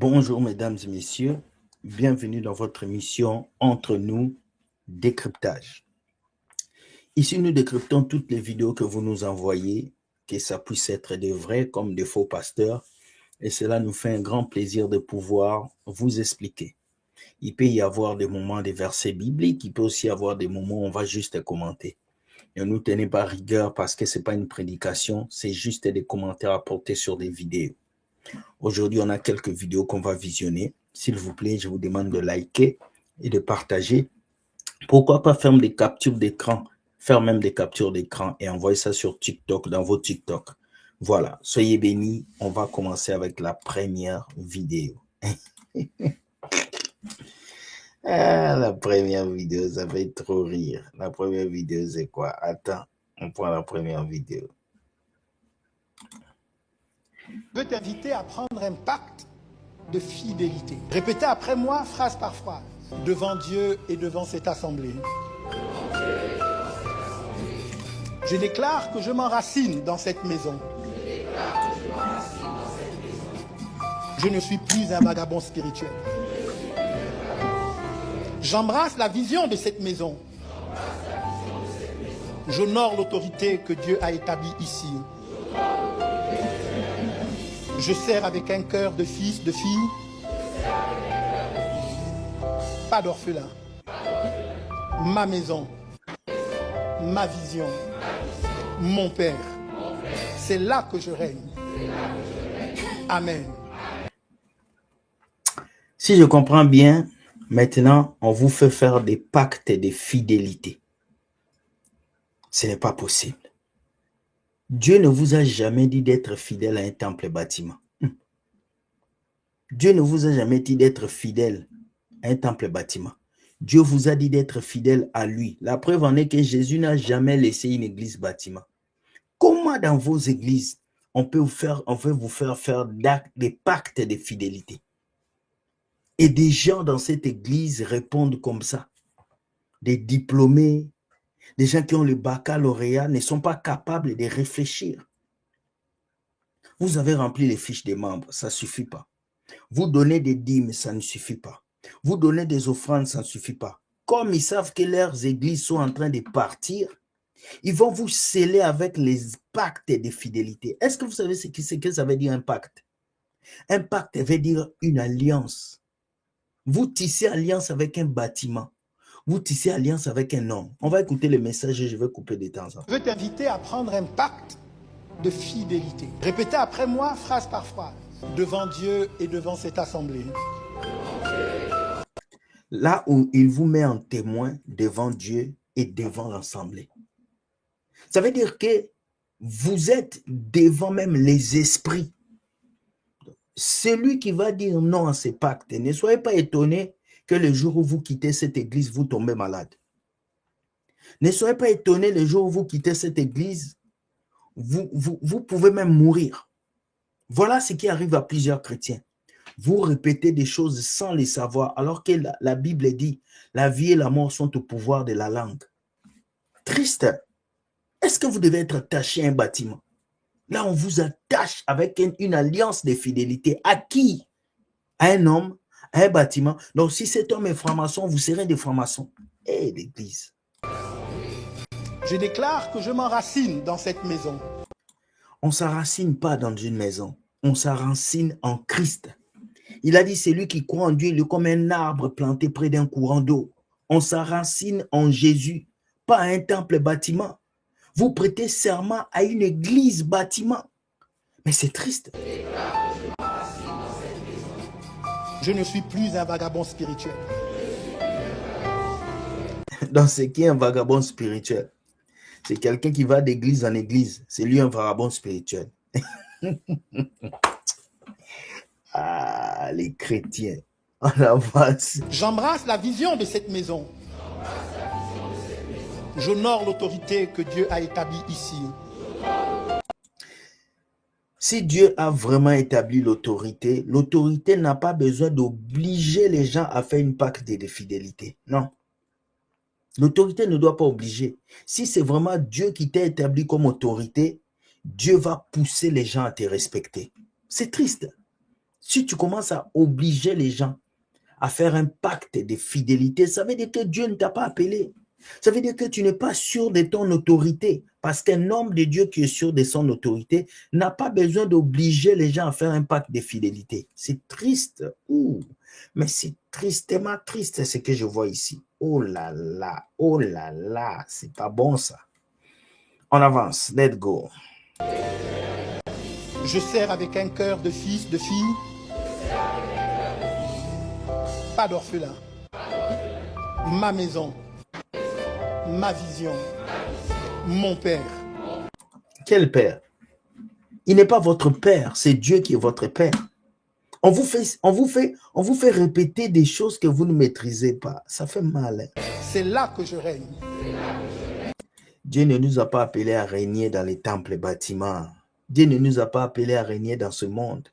Bonjour mesdames et messieurs, bienvenue dans votre émission Entre nous, décryptage. Ici, nous décryptons toutes les vidéos que vous nous envoyez, que ça puisse être des vrais comme des faux pasteurs, et cela nous fait un grand plaisir de pouvoir vous expliquer. Il peut y avoir des moments des versets bibliques, il peut aussi y avoir des moments où on va juste commenter. Ne nous tenez pas rigueur parce que ce n'est pas une prédication, c'est juste des commentaires apportés sur des vidéos. Aujourd'hui, on a quelques vidéos qu'on va visionner. S'il vous plaît, je vous demande de liker et de partager. Pourquoi pas faire des captures d'écran, faire même des captures d'écran et envoyer ça sur TikTok, dans vos TikTok. Voilà, soyez bénis. On va commencer avec la première vidéo. La première vidéo, ça fait trop rire. La première vidéo, c'est quoi? Attends, on prend la première vidéo. Je veux t'inviter à prendre un pacte de fidélité. Répétez après moi, phrase par phrase, devant Dieu et devant cette assemblée. Je déclare que je m'enracine dans cette maison. Je ne suis plus un vagabond spirituel. J'embrasse la vision de cette maison. J'honore l'autorité que Dieu a établie ici. Je sers avec un cœur de fils, de fille. Pas d'orphelin. Ma maison, ma vision, mon Père. C'est là que je règne. Amen. Si je comprends bien, maintenant, on vous fait faire des pactes de fidélité. Ce n'est pas possible. Dieu ne vous a jamais dit d'être fidèle à un temple bâtiment. Dieu ne vous a jamais dit d'être fidèle à un temple bâtiment. Dieu vous a dit d'être fidèle à lui. La preuve en est que Jésus n'a jamais laissé une église bâtiment. Comment dans vos églises, on peut vous faire faire des pactes de fidélité? Et des gens dans cette église répondent comme ça. Des diplômés, des gens qui ont le baccalauréat ne sont pas capables de réfléchir. Vous avez rempli les fiches des membres, ça ne suffit pas. Vous donnez des dîmes, ça ne suffit pas. Vous donnez des offrandes, ça ne suffit pas. Comme ils savent que leurs églises sont en train de partir, ils vont vous sceller avec les pactes de fidélité. Est-ce que vous savez ce que ça veut dire un pacte? Un pacte veut dire une alliance. Vous tissez alliance avec un bâtiment. Vous tissez alliance avec un homme. On va écouter le message et je vais couper de temps en temps. Je veux t'inviter à prendre un pacte de fidélité. Répétez après moi, phrase par phrase, devant Dieu et devant cette assemblée. Là où il vous met en témoin devant Dieu et devant l'assemblée. Ça veut dire que vous êtes devant même les esprits. Celui qui va dire non à ces pactes, ne soyez pas étonnés que le jour où vous quittez cette église, vous tombez malade. Ne soyez pas étonnés le jour où vous quittez cette église, vous pouvez même mourir. Voilà ce qui arrive à plusieurs chrétiens. Vous répétez des choses sans les savoir, alors que la Bible dit, la vie et la mort sont au pouvoir de la langue. Triste. Est-ce que vous devez être attaché à un bâtiment? Là, on vous attache avec une alliance de fidélité. À qui? À un homme, à un bâtiment. Donc, si cet homme est franc-maçon, vous serez des francs-maçons. Et l'église. Je déclare que je m'enracine dans cette maison. On ne s'enracine pas dans une maison. On s'enracine en Christ. Il a dit, c'est lui qui croit en Dieu, il est comme un arbre planté près d'un courant d'eau. On s'enracine en Jésus, pas à un temple bâtiment. Vous prêtez serment à une église bâtiment. Mais c'est triste. Je ne suis plus un vagabond spirituel. Dans ce qui est un vagabond spirituel, c'est quelqu'un qui va d'église en église. C'est lui un vagabond spirituel. Ah, les chrétiens. On avance. J'embrasse la vision de cette maison. J'honore l'autorité que Dieu a établie ici. Si Dieu a vraiment établi l'autorité, l'autorité n'a pas besoin d'obliger les gens à faire une pacte de fidélité. Non. L'autorité ne doit pas obliger. Si c'est vraiment Dieu qui t'a établi comme autorité, Dieu va pousser les gens à te respecter. C'est triste. Si tu commences à obliger les gens à faire un pacte de fidélité, ça veut dire que Dieu ne t'a pas appelé. Ça veut dire que tu n'es pas sûr de ton autorité. Parce qu'un homme de Dieu qui est sûr de son autorité n'a pas besoin d'obliger les gens à faire un pacte de fidélité. C'est triste. Ouh. Mais c'est tristement triste ce que je vois ici. Oh là là, c'est pas bon ça. On avance, let's go. Je sers avec un cœur de fils, de fille. Pas d'orphelin. Ma maison. Ma vision. Mon père. Quel père? Il n'est pas votre père, c'est Dieu qui est votre père. On vous fait répéter des choses que vous ne maîtrisez pas. Ça fait mal. Hein? C'est là que je règne. Dieu ne nous a pas appelés à régner dans les temples et bâtiments. Dieu ne nous a pas appelés à régner dans ce monde.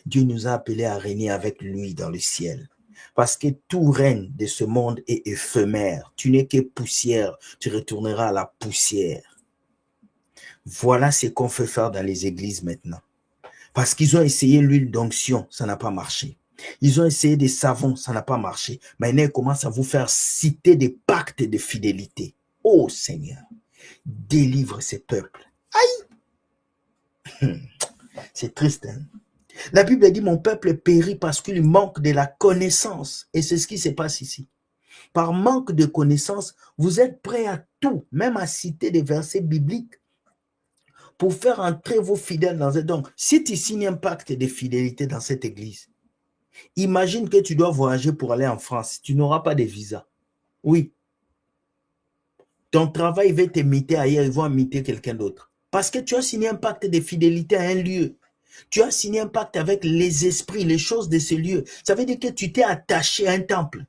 Dieu nous a appelés à régner avec lui dans le ciel. Parce que tout règne de ce monde est éphémère. Tu n'es que poussière. Tu retourneras à la poussière. Voilà ce qu'on fait faire dans les églises maintenant. Parce qu'ils ont essayé l'huile d'onction, ça n'a pas marché. Ils ont essayé des savons, ça n'a pas marché. Maintenant, ils commencent à vous faire citer des pactes de fidélité. Oh Seigneur, délivre ces peuples. Aïe! C'est triste, hein? La Bible dit, mon peuple périt parce qu'il manque de la connaissance. Et c'est ce qui se passe ici. Par manque de connaissance, vous êtes prêts à tout, même à citer des versets bibliques pour faire entrer vos fidèles dans un... Donc, si tu signes un pacte de fidélité dans cette église, imagine que tu dois voyager pour aller en France. Tu n'auras pas de visa. Oui. Ton travail va t'imiter ailleurs, ils vont imiter quelqu'un d'autre. Parce que tu as signé un pacte de fidélité à un lieu. Tu as signé un pacte avec les esprits, les choses de ce lieu. Ça veut dire que tu t'es attaché à un temple.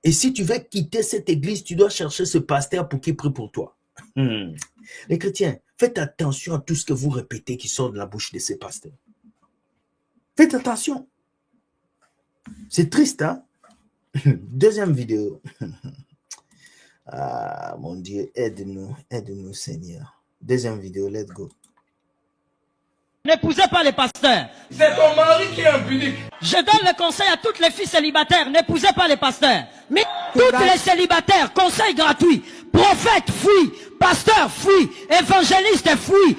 Et si tu veux quitter cette église, tu dois chercher ce pasteur pour qu'il prie pour toi. Les chrétiens, faites attention à tout ce que vous répétez qui sort de la bouche de ces pasteurs. Faites attention. C'est triste, hein? Deuxième vidéo. Ah, mon Dieu, aide-nous, Seigneur. Deuxième vidéo, let's go. N'épousez pas les pasteurs. C'est ton mari qui est impudique. Je donne le conseil à toutes les filles célibataires. N'épousez pas les pasteurs. Mais toutes les célibataires, conseil gratuit. Prophète, fuis. Pasteur, fuis. Évangéliste, fuis.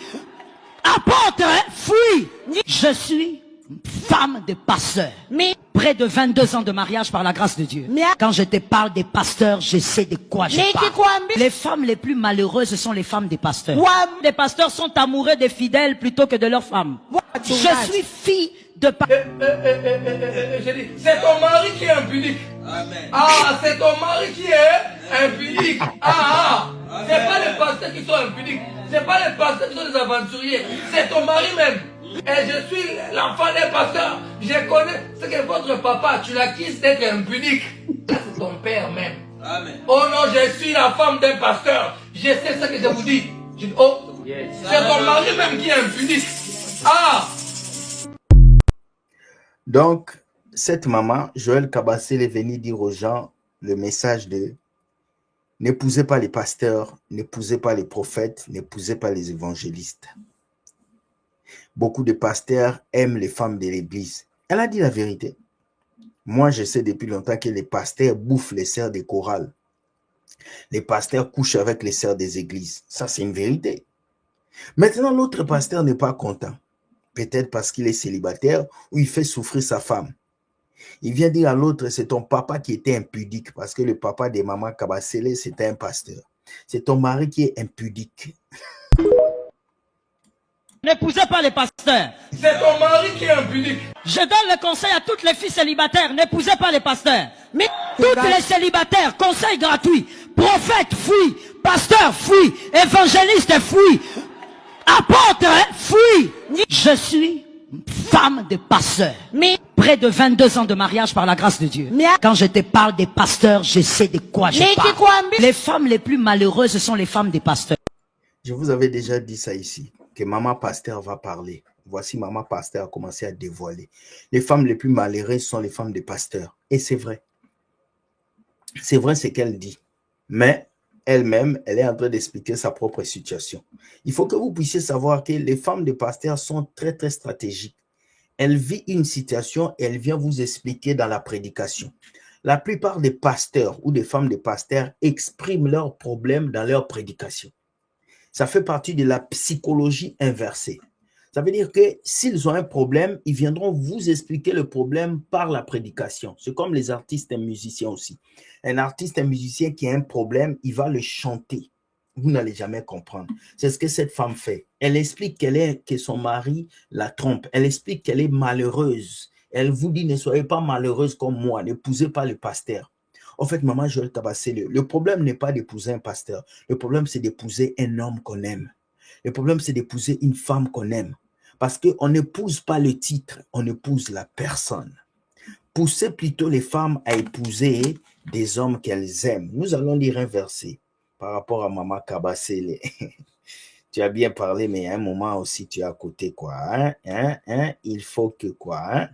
Apôtre, fuis. Je suis femme de pasteur. Mais près de 22 ans de mariage par la grâce de Dieu. Quand je te parle des pasteurs, je sais de quoi je parle. Les femmes les plus malheureuses sont les femmes des pasteurs. Les pasteurs sont amoureux des fidèles plutôt que de leurs femmes. Je suis fille de pasteur. J'ai dit, c'est ton mari qui est impudique. Amen. Ah, c'est ton mari qui est impudique. C'est pas les pasteurs qui sont impudiques. C'est pas les pasteurs qui sont des aventuriers. C'est ton mari même. Et je suis l'enfant des pasteurs. Je connais ce que votre papa, tu l'acquises d'être impudique. C'est ton père même. Amen. Oh non, je suis la femme d'un pasteur. Je sais ce que je vous dis. Je dis, oh, c'est ton mari même qui est impudique. Donc, cette maman, Joël Kabassel, est venue dire aux gens le message de n'épousez pas les pasteurs, n'épousez pas les prophètes, n'épousez pas les évangélistes. Beaucoup de pasteurs aiment les femmes de l'église. Elle a dit la vérité. Moi, je sais depuis longtemps que les pasteurs bouffent les sœurs des chorales. Les pasteurs couchent avec les sœurs des églises. Ça, c'est une vérité. Maintenant, l'autre pasteur n'est pas content. Peut-être parce qu'il est célibataire ou il fait souffrir sa femme. Il vient dire à l'autre, c'est ton papa qui était impudique parce que le papa de maman Kabassel, c'était un pasteur. C'est ton mari qui est impudique. N'épousez pas les pasteurs. C'est ton mari qui est impudique. Je donne le conseil à toutes les filles célibataires. N'épousez pas les pasteurs. Mais toutes les célibataires, conseil gratuit. Prophète, fuis. Pasteur, fuis. Évangéliste, fuis. Apôtre, fuis. Je suis femme de pasteur. Mais près de 22 ans de mariage par la grâce de Dieu. Quand je te parle des pasteurs, je sais de quoi je parle. Les femmes les plus malheureuses sont les femmes des pasteurs. Je vous avais déjà dit ça ici, que maman pasteur va parler. Voici maman pasteur a commencé à dévoiler. Les femmes les plus malheureuses sont les femmes des pasteurs. Et c'est vrai. C'est vrai ce qu'elle dit. Mais elle-même, elle est en train d'expliquer sa propre situation. Il faut que vous puissiez savoir que les femmes des pasteurs sont très, très stratégiques. Elle vit une situation et elle vient vous expliquer dans la prédication. La plupart des pasteurs ou des femmes de pasteurs expriment leurs problèmes dans leur prédication. Ça fait partie de la psychologie inversée. Ça veut dire que s'ils ont un problème, ils viendront vous expliquer le problème par la prédication. C'est comme les artistes et musiciens aussi. Un artiste et musicien qui a un problème, il va le chanter. Vous n'allez jamais comprendre. C'est ce que cette femme fait. Elle explique que son mari la trompe. Elle explique qu'elle est malheureuse. Elle vous dit, ne soyez pas malheureuse comme moi. N'épousez pas le pasteur. En fait, maman Joël Tabassé, le problème n'est pas d'épouser un pasteur. Le problème, c'est d'épouser un homme qu'on aime. Le problème, c'est d'épouser une femme qu'on aime. Parce qu'on n'épouse pas le titre, on épouse la personne. Poussez plutôt les femmes à épouser des hommes qu'elles aiment. Nous allons lire un verset par rapport à Maman Kabassele. Tu as bien parlé, mais à un moment aussi, tu es à côté, quoi. Il faut que, quoi.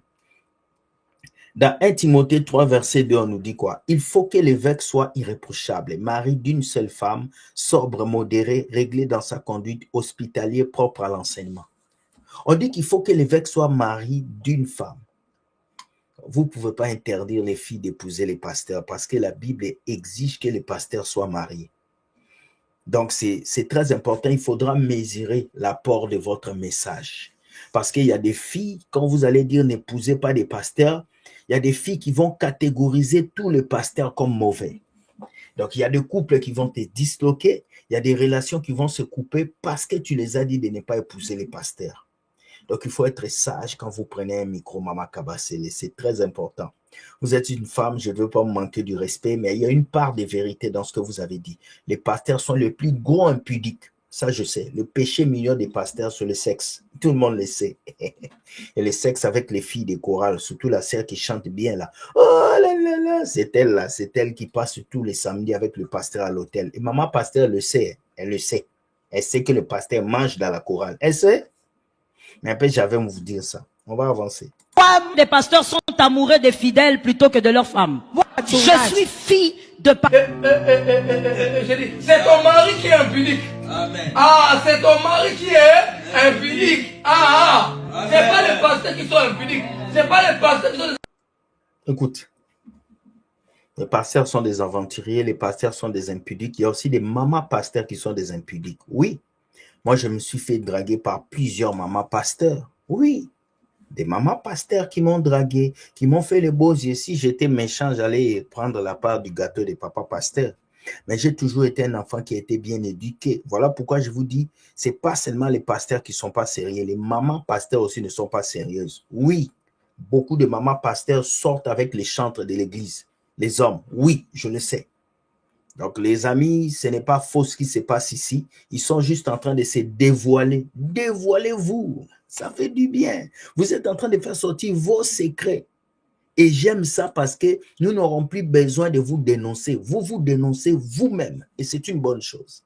Dans 1 Timothée 3, verset 2, on nous dit quoi? Il faut que l'évêque soit irréprochable, mari d'une seule femme, sobre, modéré, réglé dans sa conduite, hospitalier, propre à l'enseignement. On dit qu'il faut que l'évêque soit mari d'une femme. Vous ne pouvez pas interdire les filles d'épouser les pasteurs parce que la Bible exige que les pasteurs soient mariés. Donc, c'est très important. Il faudra mesurer l'apport de votre message. Parce qu'il y a des filles, quand vous allez dire n'épousez pas des pasteurs, il y a des filles qui vont catégoriser tous les pasteurs comme mauvais. Donc, il y a des couples qui vont te disloquer. Il y a des relations qui vont se couper parce que tu les as dit de ne pas épouser les pasteurs. Donc, il faut être sage quand vous prenez un micro, Maman Kabassele. C'est très important. Vous êtes une femme, je ne veux pas me manquer du respect, mais il y a une part de vérité dans ce que vous avez dit. Les pasteurs sont les plus gros impudiques. Ça, je sais. Le péché mignon des pasteurs, c'est le sexe. Tout le monde le sait. Et le sexe avec les filles des chorales, surtout la sœur qui chante bien là. Oh là là là, c'est elle là. C'est elle qui passe tous les samedis avec le pasteur à l'hôtel. Et Maman Pasteur le sait. Elle le sait. Elle sait que le pasteur mange dans la chorale. Elle sait. Mais après, j'avais à vous dire ça. On va avancer. Les pasteurs sont amoureux des fidèles plutôt que de leurs femmes. Je suis fille de pasteur. Je dis, c'est ton mari qui est impudique. Amen. Ah, c'est ton mari qui est impudique. C'est pas les pasteurs qui sont impudiques. C'est pas les pasteurs qui sont... Écoute, les pasteurs sont des aventuriers, les pasteurs sont des impudiques. Il y a aussi des mamans pasteurs qui sont des impudiques. Oui. Moi, je me suis fait draguer par plusieurs mamans pasteurs. Oui. Des mamans pasteurs qui m'ont dragué, qui m'ont fait les beaux yeux. Si j'étais méchant, j'allais prendre la part du gâteau des papas pasteurs. Mais j'ai toujours été un enfant qui a été bien éduqué. Voilà pourquoi je vous dis, c'est pas seulement les pasteurs qui sont pas sérieux. Les mamans pasteurs aussi ne sont pas sérieuses. Oui, beaucoup de mamans pasteurs sortent avec les chantres de l'église. Les hommes, oui, je le sais. Donc, les amis, ce n'est pas faux ce qui se passe ici. Ils sont juste en train de se dévoiler. Dévoilez-vous. Ça fait du bien. Vous êtes en train de faire sortir vos secrets. Et j'aime ça parce que nous n'aurons plus besoin de vous dénoncer. Vous vous dénoncez vous-même. Et c'est une bonne chose.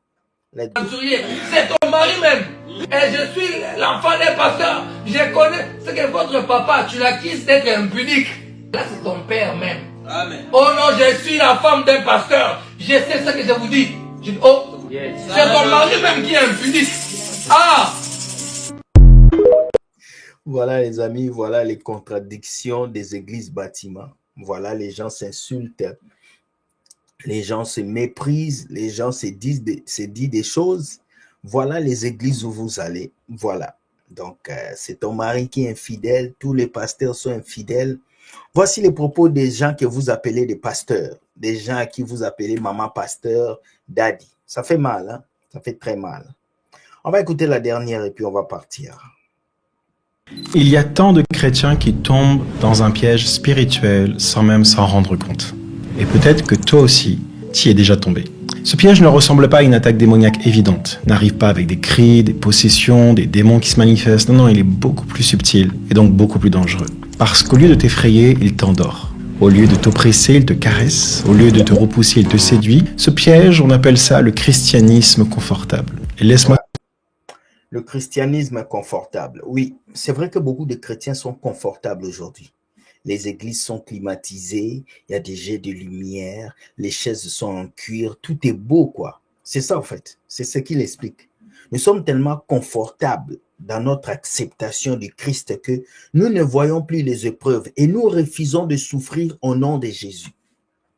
C'est ton mari même. Et je suis l'enfant des pasteurs. Je connais ce que votre papa, tu l'acquises d'être impudique. Là, c'est ton père même. Amen. Oh non, je suis la femme d'un pasteur. Je sais ce que je vous dis. Je dis, oh, c'est ton mari même qui est impudique. Voilà les amis, voilà les contradictions des églises bâtiments. Voilà, les gens s'insultent, les gens se méprisent, les gens se disent des choses. Voilà les églises où vous allez. Voilà. Donc, c'est ton mari qui est infidèle, tous les pasteurs sont infidèles. Voici les propos des gens que vous appelez des pasteurs, des gens à qui vous appelez maman pasteur, daddy. Ça fait mal, hein? Ça fait très mal. On va écouter la dernière et puis on va partir. Il y a tant de chrétiens qui tombent dans un piège spirituel sans même s'en rendre compte. Et peut-être que toi aussi, tu y es déjà tombé. Ce piège ne ressemble pas à une attaque démoniaque évidente, n'arrive pas avec des cris, des possessions, des démons qui se manifestent. Non, il est beaucoup plus subtil et donc beaucoup plus dangereux. Parce qu'au lieu de t'effrayer, il t'endort. Au lieu de t'oppresser, il te caresse. Au lieu de te repousser, il te séduit. Ce piège, on appelle ça le christianisme confortable. Et laisse-moi... Le christianisme confortable. Oui, c'est vrai que beaucoup de chrétiens sont confortables aujourd'hui. Les églises sont climatisées, il y a des jets de lumière, les chaises sont en cuir, tout est beau, quoi. C'est ça, en fait. C'est ce qu'il explique. Nous sommes tellement confortables dans notre acceptation du Christ que nous ne voyons plus les épreuves et nous refusons de souffrir au nom de Jésus.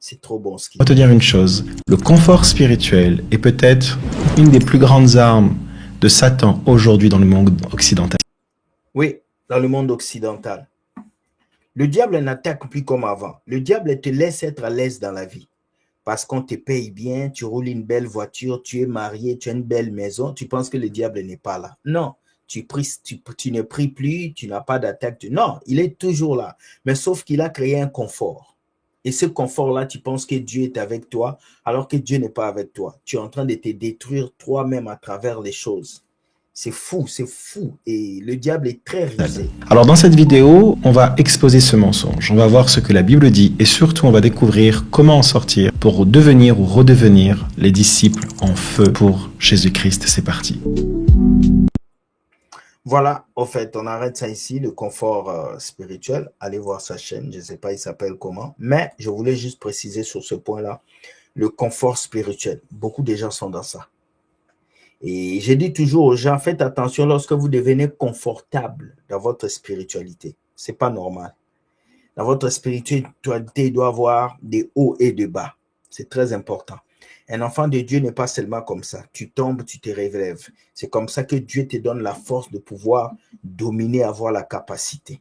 C'est trop bon ce qu'il On va te dire une chose, le confort spirituel est peut-être une des plus grandes armes de Satan aujourd'hui dans le monde occidental. Oui, dans le monde occidental. Le diable n'attaque plus comme avant. Le diable te laisse être à l'aise dans la vie. Parce qu'on te paye bien, tu roules une belle voiture, tu es marié, tu as une belle maison, tu penses que le diable n'est pas là. Non, tu ne pries plus, tu n'as pas d'attaque. Non, il est toujours là. Mais sauf qu'il a créé un confort. Et ce confort-là, tu penses que Dieu est avec toi, alors que Dieu n'est pas avec toi. Tu es en train de te détruire toi-même à travers les choses. C'est fou, c'est fou. Et le diable est très rusé. Alors dans cette vidéo, on va exposer ce mensonge. On va voir ce que la Bible dit et surtout on va découvrir comment en sortir pour devenir ou redevenir les disciples en feu pour Jésus-Christ. C'est parti. Voilà, au fait, on arrête ça ici, le confort spirituel. Allez voir sa chaîne, je ne sais pas, il s'appelle comment. Mais je voulais juste préciser sur ce point-là, le confort spirituel. Beaucoup de gens sont dans ça. Et je dis toujours aux gens, faites attention lorsque vous devenez confortable dans votre spiritualité. Ce n'est pas normal. Dans votre spiritualité, il doit y avoir des hauts et des bas. C'est très important. Un enfant de Dieu n'est pas seulement comme ça. Tu tombes, tu te relèves. C'est comme ça que Dieu te donne la force de pouvoir dominer, avoir la capacité.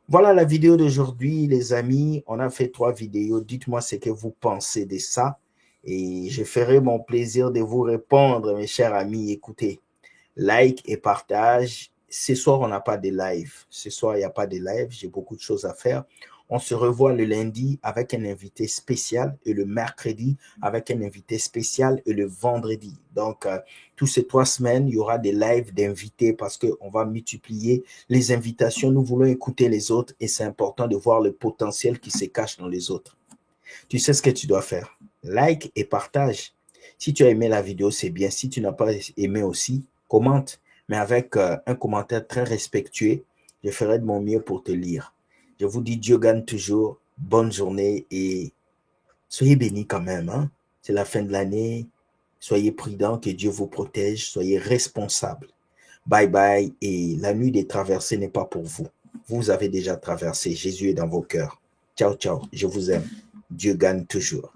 Voilà la vidéo d'aujourd'hui, les amis. On a fait 3 vidéos. Dites-moi ce que vous pensez de ça. Et je ferai mon plaisir de vous répondre, mes chers amis. Écoutez, like et partage. Ce soir, on n'a pas de live. Ce soir, il n'y a pas de live. J'ai beaucoup de choses à faire. On se revoit le lundi avec un invité spécial et le mercredi avec un invité spécial et le vendredi. Donc, toutes ces 3 semaines, il y aura des lives d'invités parce qu'on va multiplier les invitations. Nous voulons écouter les autres et c'est important de voir le potentiel qui se cache dans les autres. Tu sais ce que tu dois faire. Like et partage. Si tu as aimé la vidéo, c'est bien. Si tu n'as pas aimé aussi, commente. Mais avec un commentaire très respectueux, je ferai de mon mieux pour te lire. Je vous dis Dieu gagne toujours. Bonne journée et soyez bénis quand même. Hein? C'est la fin de l'année. Soyez prudents, que Dieu vous protège. Soyez responsables. Bye bye. Et la nuit des traversées n'est pas pour vous. Vous avez déjà traversé. Jésus est dans vos cœurs. Ciao, ciao. Je vous aime. Dieu gagne toujours.